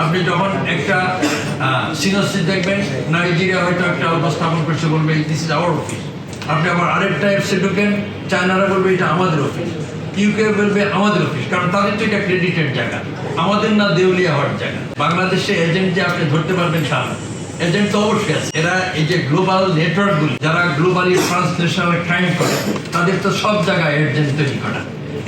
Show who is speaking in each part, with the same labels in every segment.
Speaker 1: আপনি যখন একটা সিনোসিস দেখবেন, নাইজেরিয়া হয়তো একটা উপস্থাপন করছে, বলবে দিস ইজ আওয়ার অফিস। আপনি আবার আরেকটা অ্যাপসে ঢোকেন, চায়নারা বলবে এটা আমাদের অফিস, ইউকে বলবে আমাদের অফিস, কারণ তাদের তো এটা ক্রেডিটেড জায়গা, আমাদের না দেউলিয়া হওয়ার জায়গা। বাংলাদেশে এজেন্ট যে আপনি ধরতে পারবেন তা না, এজেন্ট তো অবশ্যই আছে। এরা এই যে গ্লোবাল নেটওয়ার্কগুলি, যারা গ্লোবালি ট্রান্সলেশনাল ক্রাইম করে, তাদের তো সব জায়গায় এজেন্ট তৈরি করা।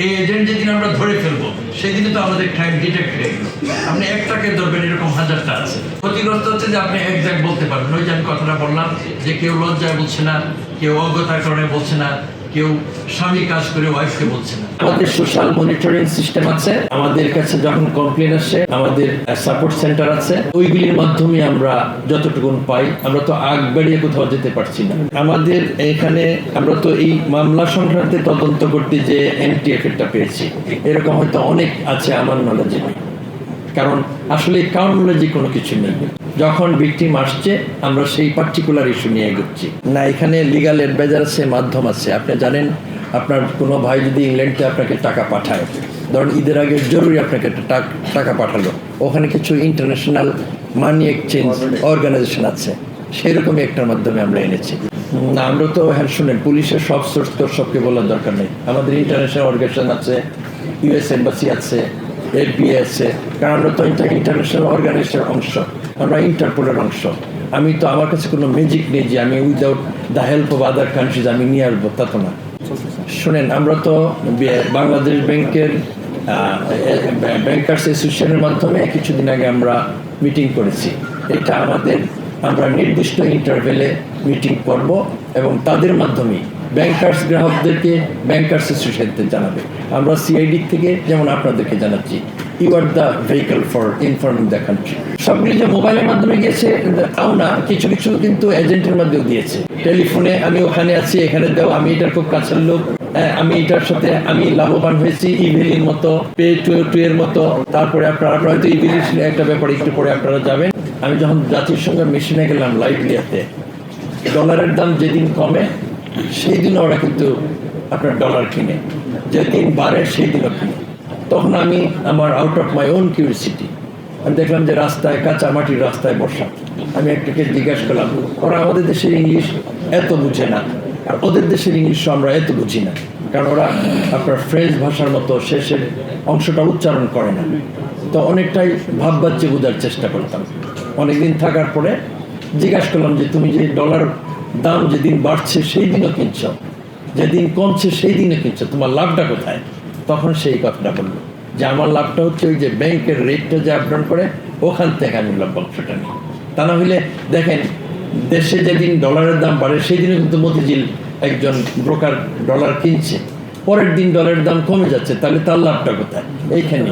Speaker 1: এই এজেন্ট যেদিন আমরা ধরে ফেলবো, সেদিনই তো আমাদের ক্রাইম ডিটেক্ট হয়ে গেল। আপনি একটাকে ধরবেন, এরকম হাজারটা আছে। ক্ষতিগ্রস্ত হচ্ছে যে আপনি একজ্যাক্ট বলতে পারবেন। ওই যে আমি কথাটা বললাম যে কেউ লজ্জায় বলছে না, কেউ অজ্ঞতার কারণে বলছে না, কেউ স্বামী কাজ করে ওয়াইফকে বলছে না।
Speaker 2: আমাদের সোশ্যাল মনিটরিং সিস্টেম আছে, আমাদের কাছে যখন কমপ্লেন আসে আমাদের সাপোর্ট সেন্টার আছে, ওইগুলির মাধ্যমে আমরা যতটুকু পাই। আমরা তো আগ বাড়িয়ে কোথাও যেতে পারছি না। আমাদের এখানে আমরা তো এই মামলা সংক্রান্তে তদন্ত করতে যে এনটিএফ-টা পেয়েছি, এরকম হয়তো অনেক আছে আমার নলেজে, কারণ আসলে কাউন্ট নলেজে কোনো কিছু নেই। যখন ভিকটিম আসছে আমরা সেই পার্টিকুলার ইস্যু নিয়ে এগোচ্ছি না। এখানে লিগাল অ্যাডভাইজার আছে, মাধ্যম আছে। আপনি জানেন, আপনার কোনো ভাই যদি ইংল্যান্ডে আপনাকে টাকা পাঠায়, ধরুন ঈদের আগে জরুরি আপনাকে একটা টাকা পাঠালো, ওখানে কিছু ইন্টারন্যাশনাল মানি এক্সচেঞ্জ অর্গানাইজেশন আছে, সেরকমই একটার মাধ্যমে আমরা এনেছি। না, আমরা তো হ্যাঁ শুনেন, পুলিশের সব সোর্স তো সবকে বলার দরকার নেই। আমাদের ইন্টারন্যাশনাল অর্গানাইজেশন আছে, ইউএস এম্বাসি আছে, এফবিআই আছে, কারণ আমরা তো ইন্টারন্যাশনাল অর্গানাইজেশনের অংশ, আমরা ইন্টারপোলের অংশ। আমি তো, আমার কাছে কোনো ম্যাজিক নেই যে আমি without the help of other countries আমি নিয়ে আসবো, তা তো না। শোনেন, আমরা তো বাংলাদেশ ব্যাংকের ব্যাংকার্স অ্যাসোসিয়েশনের মাধ্যমে কিছুদিন আগে আমরা মিটিং করেছি। এটা আমাদের, আমরা নির্দিষ্ট ইন্টারভেলে মিটিং করব এবং তাদের মাধ্যমে ব্যাংকার্স গ্রাহকদেরকে ব্যাংকার্স অ্যাসোসিয়েশনকে জানাবে। আমরা সিআইডি থেকে যেমন আপনাদেরকে জানাচ্ছি, you are the vehicle for informing the country. সবগুলি যে মোবাইলের মাধ্যমে গিয়েছে তাও না, কিছু কিছু কিন্তু এজেন্টের মাধ্যমেও দিয়েছে। টেলিফোনে আমি ওখানে আছি, এখানে দাও, আমি এটার খুব কাছের লোক, আমি এটার সাথে আমি লাভবান হয়েছি, ইভিলির মতো, পে টু এর মতো। তারপরে আপনারা হয়তো ইভিলির একটা ব্যাপারে একটু পরে আপনারা যাবেন। আমি যখন জাতিসংঘ মিশনে গেলাম লাইব্রেরিতে, ডলারের দাম যেদিন কমে সেই দিন ওরা কিন্তু আপনার ডলার কিনে, যেদিন বাড়ে সেই দিনও কিনে। তখন আমি আমার out of my own curiosity আমি দেখলাম যে রাস্তায়, কাঁচা মাটির রাস্তায় বসা। আমি একটাকে জিজ্ঞাসা করলাম, ওরা আমাদের দেশের ইংলিশ এত বুঝে না, আর ওদের দেশের ইংলিশও আমরা এত বুঝি না, কারণ ওরা আপনার ফ্রেঞ্চ ভাষার মতো শেষের অংশটা উচ্চারণ করে না। তো অনেকটাই ভাববাচ্চে বোঝার চেষ্টা করতাম। অনেকদিন থাকার পরে জিজ্ঞাসা করলাম যে তুমি যে ডলার দাম যেদিন বাড়ছে সেই দিনও কিনছ, যেদিন কমছে সেই দিনও কিনছ, তোমার লাভটা কোথায়? তখন সেই কথাটা বললো যে আমার লাভটা হচ্ছে ওই যে ব্যাংকের রেটটা যে আপডাউন করে, ওখান থেকে আমি অংশটা নিই। তা না হইলে দেখেন, দেশে যেদিন ডলারের দাম বাড়ে সেই দিনও কিন্তু মতিঝিল একজন ব্রোকার ডলার কিনছে, পরের দিন ডলারের দাম কমে যাচ্ছে, তাহলে তার লাভটা কোথায়? এইখানে।